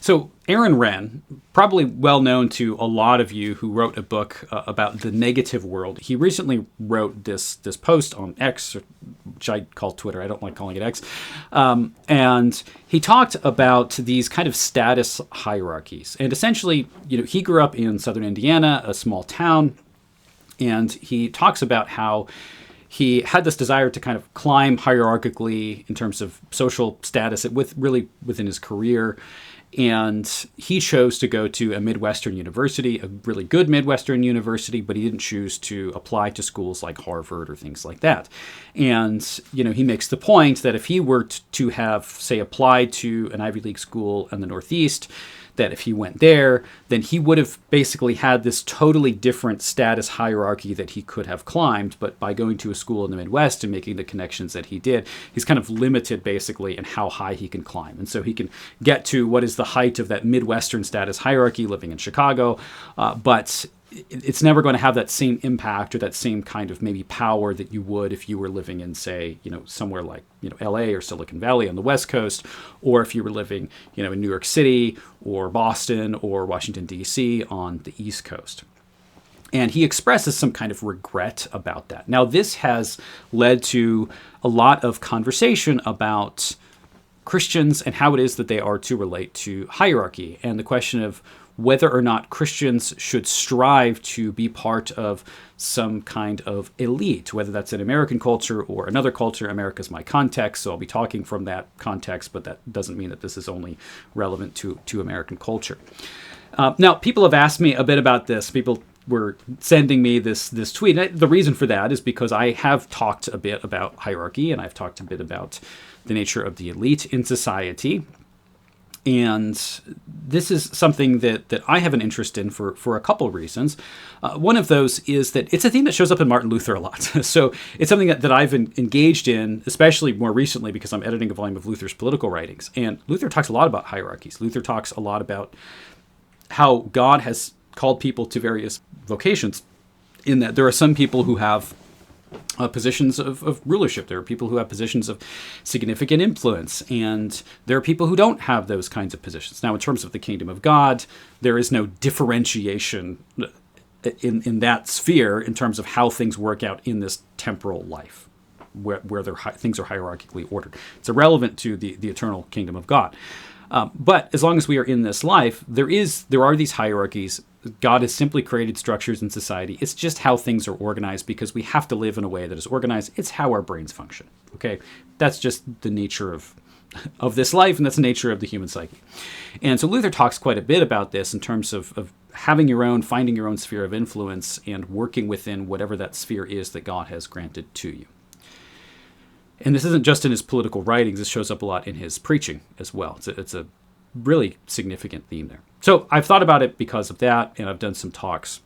So Aaron Renn, probably well known to a lot of you who wrote a book about the negative world. He recently wrote this post on X, which I call Twitter. I don't like calling it X. And he talked about these kind of status hierarchies. And essentially, he grew up in southern Indiana, a small town. And he talks about how he had this desire to kind of climb hierarchically in terms of social status within his career. And he chose to go to a Midwestern university, a really good Midwestern university, but he didn't choose to apply to schools like Harvard or things like that. And, he makes the point that if he were to have, say, applied to an Ivy League school in the Northeast, that if he went there, then he would have basically had this totally different status hierarchy that he could have climbed. But by going to a school in the Midwest and making the connections that he did, he's kind of limited basically in how high he can climb. And so he can get to what is the height of that Midwestern status hierarchy living in Chicago, but it's never going to have that same impact or that same kind of maybe power that you would if you were living in, say, somewhere like, LA or Silicon Valley on the West Coast, or if you were living, in New York City or Boston or Washington, D.C. on the East Coast. And he expresses some kind of regret about that. Now, this has led to a lot of conversation about Christians and how it is that they are to relate to hierarchy, and the question of whether or not Christians should strive to be part of some kind of elite, whether that's in American culture or another culture. America's my context, so I'll be talking from that context, but that doesn't mean that this is only relevant to American culture. Now, people have asked me a bit about this. People were sending me this tweet. And the reason for that is because I have talked a bit about hierarchy, and I've talked a bit about the nature of the elite in society. And this is something that I have an interest in for a couple of reasons. One of those is that it's a theme that shows up in Martin Luther a lot. So it's something that I've engaged in, especially more recently because I'm editing a volume of Luther's political writings. And Luther talks a lot about hierarchies. Luther talks a lot about how God has called people to various vocations, in that there are some people who have positions of rulership. There are people who have positions of significant influence, and there are people who don't have those kinds of positions. Now, in terms of the kingdom of God, there is no differentiation in that sphere in terms of how things work out in this temporal life, where things are hierarchically ordered. It's irrelevant to the eternal kingdom of God. But as long as we are in this life, there are these hierarchies. God has simply created structures in society. It's just how things are organized because we have to live in a way that is organized. It's how our brains function. Okay, that's just the nature of this life, and that's the nature of the human psyche. And so Luther talks quite a bit about this in terms of finding your own sphere of influence and working within whatever that sphere is that God has granted to you. And this isn't just in his political writings. This shows up a lot in his preaching as well. It's a really significant theme there. So I've thought about it because of that, and I've done some talks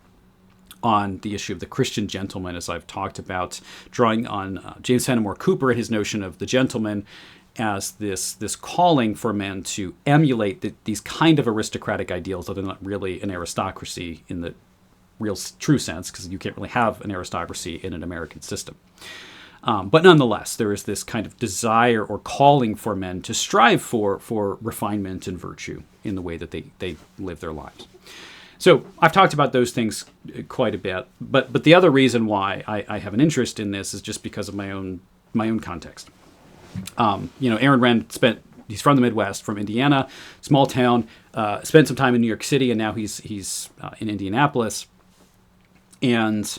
on the issue of the Christian gentleman, as I've talked about, drawing on James Fenimore Cooper and his notion of the gentleman as this calling for men to emulate these kind of aristocratic ideals, though they're not really an aristocracy in the real true sense, because you can't really have an aristocracy in an American system. But nonetheless, there is this kind of desire or calling for men to strive for refinement and virtue in the way that they live their lives. So I've talked about those things quite a bit, but the other reason why I have an interest in this is just because of my own context. Aaron Renn he's from the Midwest, from Indiana, small town, spent some time in New York City, and now he's in Indianapolis. And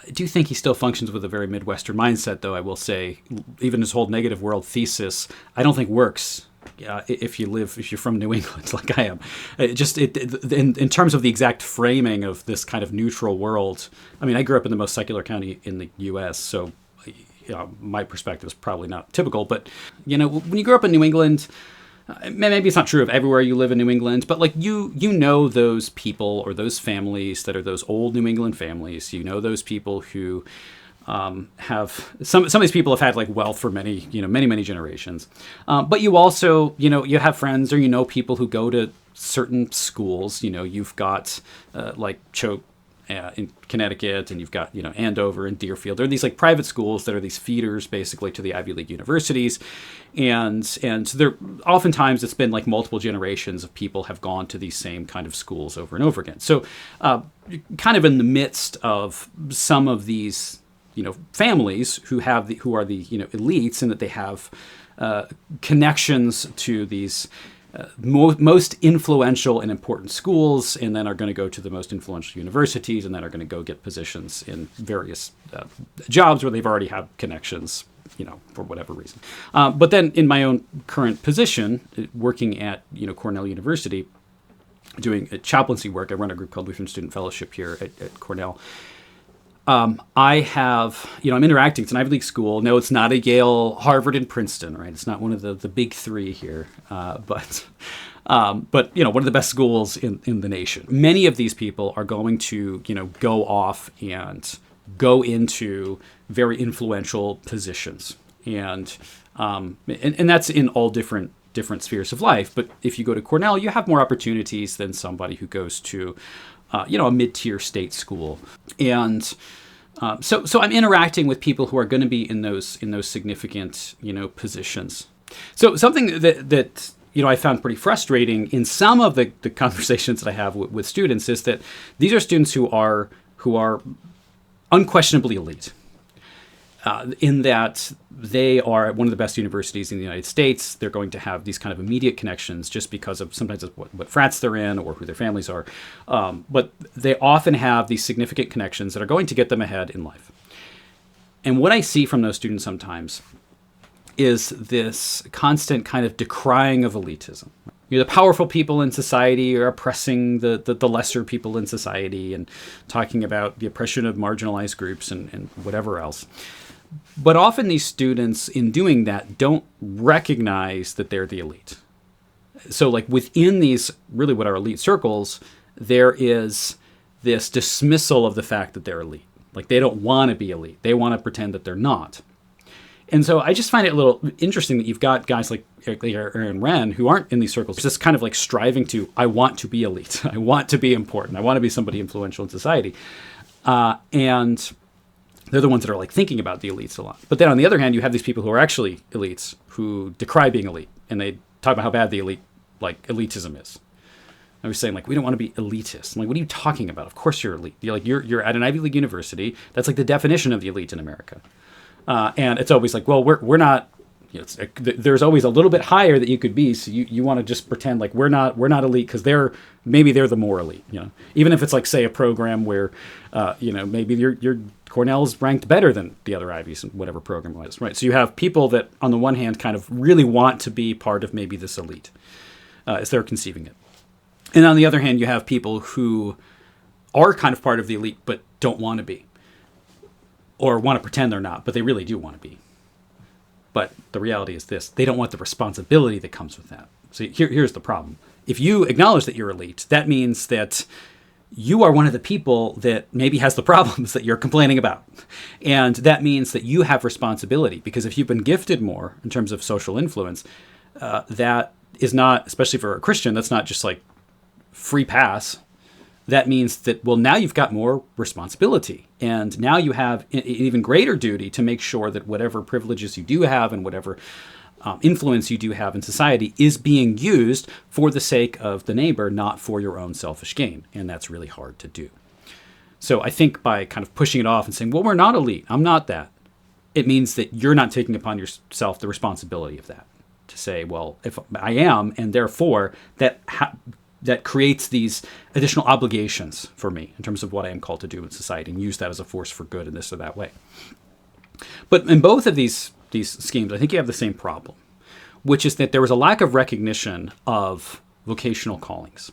I do think he still functions with a very Midwestern mindset, though I will say, even his whole negative world thesis, I don't think works if you're from New England like I am. In terms of the exact framing of this kind of neutral world, I mean, I grew up in the most secular county in the U.S., so my perspective is probably not typical. But, when you grow up in New England, maybe it's not true of everywhere you live in New England, but like you know those people or those families that are those old New England families. You know those people who have some of these people have had like wealth for many generations. But you also you have friends or people who go to certain schools. You've got like Choate in Connecticut, and you've got, Andover and Deerfield. There are these like private schools that are these feeders basically to the Ivy League universities, and they're oftentimes it's been like multiple generations of people have gone to these same kind of schools over and over again. So kind of in the midst of some of these families who are the elites, and that they have connections to these most influential and important schools, and then are going to go to the most influential universities, and then are going to go get positions in various jobs where they've already had connections, for whatever reason. But then in my own current position, working at Cornell University, doing chaplaincy work, I run a group called Lutheran Student Fellowship here at Cornell. I have, I'm interacting. It's an Ivy League school. No, it's not a Yale, Harvard, and Princeton, right? It's not one of the big three here, but one of the best schools in the nation. Many of these people are going to, go off and go into very influential positions, and that's in all different spheres of life. But if you go to Cornell, you have more opportunities than somebody who goes to a mid-tier state school. And so I'm interacting with people who are going to be in those significant, positions. So something that I found pretty frustrating in some of the conversations that I have with students is that these are students who are unquestionably elite. In that they are at one of the best universities in the United States. They're going to have these kind of immediate connections just because of sometimes what frats they're in or who their families are. But they often have these significant connections that are going to get them ahead in life. And what I see from those students sometimes is this constant kind of decrying of elitism. The powerful people in society are oppressing the lesser people in society, and talking about the oppression of marginalized groups and whatever else. But often these students, in doing that, don't recognize that they're the elite. So like within these, really what are elite circles, there is this dismissal of the fact that they're elite. Like they don't want to be elite. They want to pretend that they're not. And so I just find it a little interesting that you've got guys like Aaron Renn who aren't in these circles, just kind of like striving to, I want to be elite. I want to be important. I want to be somebody influential in society. And they're the ones that are like thinking about the elites a lot. But then on the other hand, you have these people who are actually elites who decry being elite. And they talk about how bad the elitism is. I was saying, like, we don't want to be elitist. I'm like, what are you talking about? Of course you're elite. You're at an Ivy League university. That's like the definition of the elite in America. And it's always like, well, we're not. There's always a little bit higher that you could be. So you want to just pretend like we're not elite because maybe they're the more elite. Even if it's like, say, a program where maybe your Cornell's ranked better than the other Ivies in whatever program it was, right? So you have people that on the one hand kind of really want to be part of maybe this elite as they're conceiving it. And on the other hand, you have people who are kind of part of the elite but don't want to be, or want to pretend they're not, but they really do want to be. But the reality is this: they don't want the responsibility that comes with that. So here's the problem. If you acknowledge that you're elite, that means that you are one of the people that maybe has the problems that you're complaining about. And that means that you have responsibility, because if you've been gifted more in terms of social influence, that is not, especially for a Christian, that's not just like free pass. That means that, well, now you've got more responsibility, and now you have an even greater duty to make sure that whatever privileges you do have and whatever influence you do have in society is being used for the sake of the neighbor, not for your own selfish gain. And that's really hard to do. So I think by kind of pushing it off and saying, well, we're not elite, I'm not that, it means that you're not taking upon yourself the responsibility of that. To say, well, if I am, and therefore that creates these additional obligations for me in terms of what I am called to do in society, and use that as a force for good in this or that way. But in both of these schemes, I think you have the same problem, which is that there was a lack of recognition of vocational callings.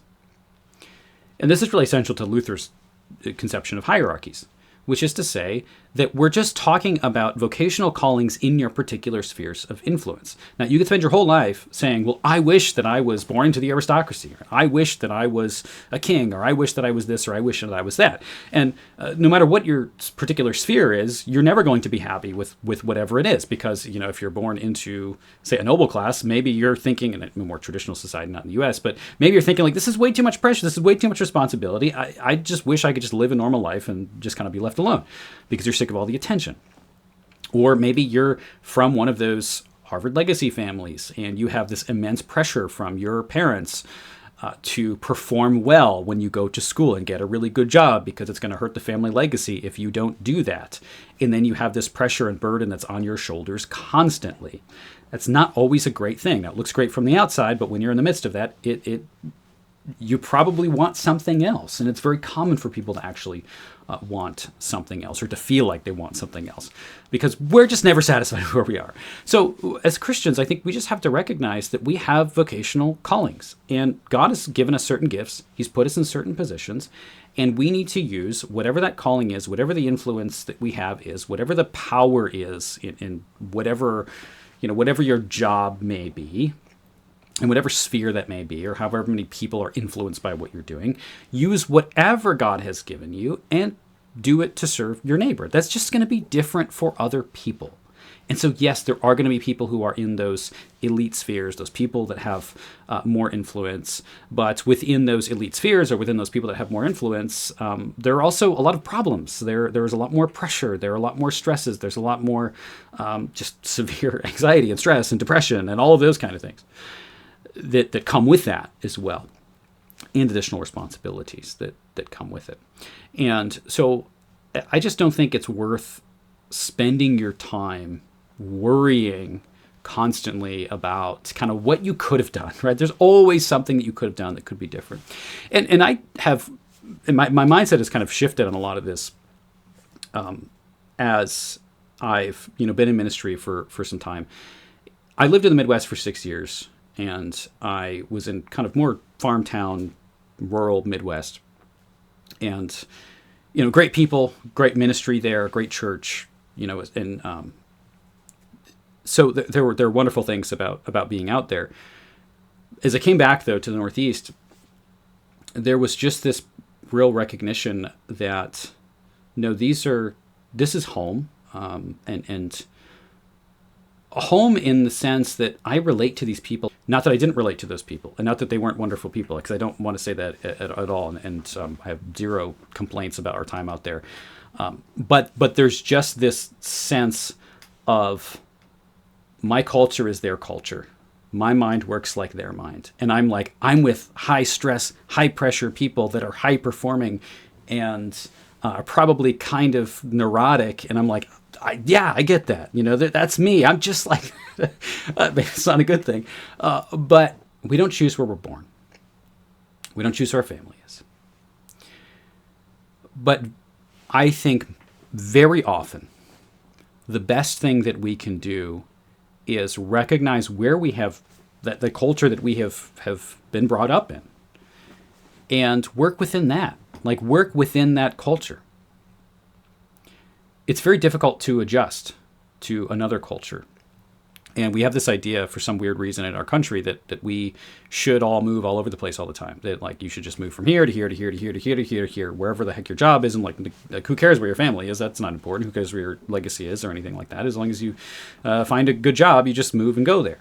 And this is really essential to Luther's conception of hierarchies, which is to say that we're just talking about vocational callings in your particular spheres of influence. Now, you could spend your whole life saying, well, I wish that I was born into the aristocracy, or I wish that I was a king, or I wish that I was this, or I wish that I was that. And no matter what your particular sphere is, you're never going to be happy with whatever it is, because, if you're born into, say, a noble class, maybe you're thinking, in a more traditional society, not in the U.S., but maybe you're thinking, like, this is way too much pressure, this is way too much responsibility. I just wish I could just live a normal life and just kind of be left alone, because you're sick of all the attention. Or maybe you're from one of those Harvard legacy families and you have this immense pressure from your parents to perform well when you go to school and get a really good job, because it's going to hurt the family legacy if you don't do that. And then you have this pressure and burden that's on your shoulders constantly. That's not always a great thing. Now, it looks great from the outside, but when you're in the midst of that, you probably want something else. And it's very common for people to actually want something else, or to feel like they want something else, because we're just never satisfied where we are. So as Christians, I think we just have to recognize that we have vocational callings, and God has given us certain gifts. He's put us in certain positions, and we need to use whatever that calling is, whatever the influence that we have is, whatever the power is in whatever, whatever your job may be, in whatever sphere that may be, or however many people are influenced by what you're doing. Use whatever God has given you and do it to serve your neighbor. That's just going to be different for other people. And so, yes, there are going to be people who are in those elite spheres, those people that have more influence. But within those elite spheres, or within those people that have more influence, there are also a lot of problems. There's a lot more pressure. There are a lot more stresses. There's a lot more just severe anxiety and stress and depression and all of those kind of things that come with that as well, and additional responsibilities that come with it. And so I just don't think it's worth spending your time worrying constantly about kind of what you could have done, right? There's always something that you could have done that could be different. And I have, and my mindset has kind of shifted on a lot of this as I've, been in ministry for some time. I lived in the Midwest for 6 years, and I was in kind of more farm town, rural Midwest. And, great people, great ministry there, great church, and so there were wonderful things about being out there. As I came back, though, to the Northeast, there was just this real recognition that, this is home, and a home in the sense that I relate to these people. Not that I didn't relate to those people, and not that they weren't wonderful people, because I don't want to say that at all. And I have zero complaints about our time out there. But there's just this sense of my culture is their culture. My mind works like their mind. And I'm with high stress, high pressure people that are high performing and are probably kind of neurotic. And I'm like, I get that. That's me. I'm just like, it's not a good thing. But we don't choose where we're born. We don't choose who our family is. But I think very often the best thing that we can do is recognize where we have that the culture that we have been brought up in, and work within that. Work within that culture. It's very difficult to adjust to another culture. And we have this idea, for some weird reason in our country, that we should all move all over the place all the time. That you should just move from here to here to here to here to here to here to here, wherever the heck your job is. And who cares where your family is? That's not important. Who cares where your legacy is or anything like that? As long as you find a good job, you just move and go there.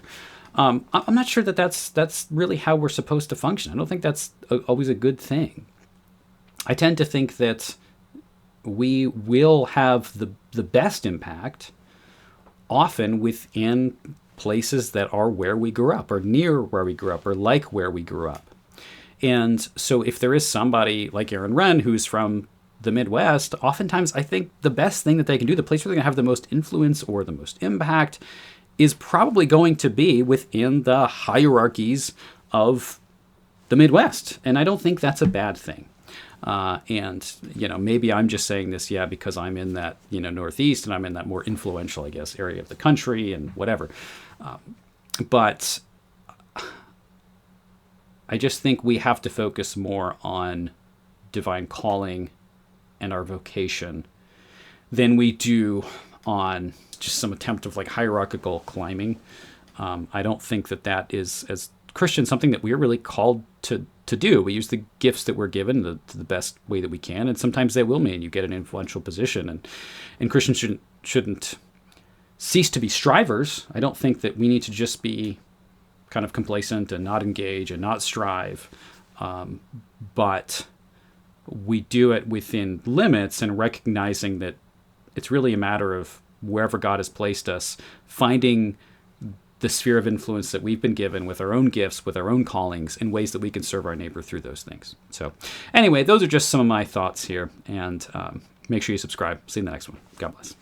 I'm not sure that's really how we're supposed to function. I don't think that's always a good thing. I tend to think that we will have the best impact often within places that are where we grew up, or near where we grew up, or like where we grew up. And so if there is somebody like Aaron Renn who's from the Midwest, oftentimes I think the best thing that they can do, the place where they're going to have the most influence or the most impact, is probably going to be within the hierarchies of the Midwest. And I don't think that's a bad thing. And maybe I'm just saying this, because I'm in that, Northeast, and I'm in that more influential, I guess, area of the country and whatever. But I just think we have to focus more on divine calling and our vocation, than we do on just some attempt of like hierarchical climbing. I don't think that is, as Christians, something that we're really called to do. We use the gifts that we're given to the best way that we can, and sometimes they will mean you get an influential position. And Christians shouldn't cease to be strivers. I don't think that we need to just be kind of complacent and not engage and not strive, but we do it within limits and recognizing that it's really a matter of wherever God has placed us, finding the sphere of influence that we've been given with our own gifts, with our own callings, in ways that we can serve our neighbor through those things. So anyway, those are just some of my thoughts here, and make sure you subscribe. See you in the next one. God bless.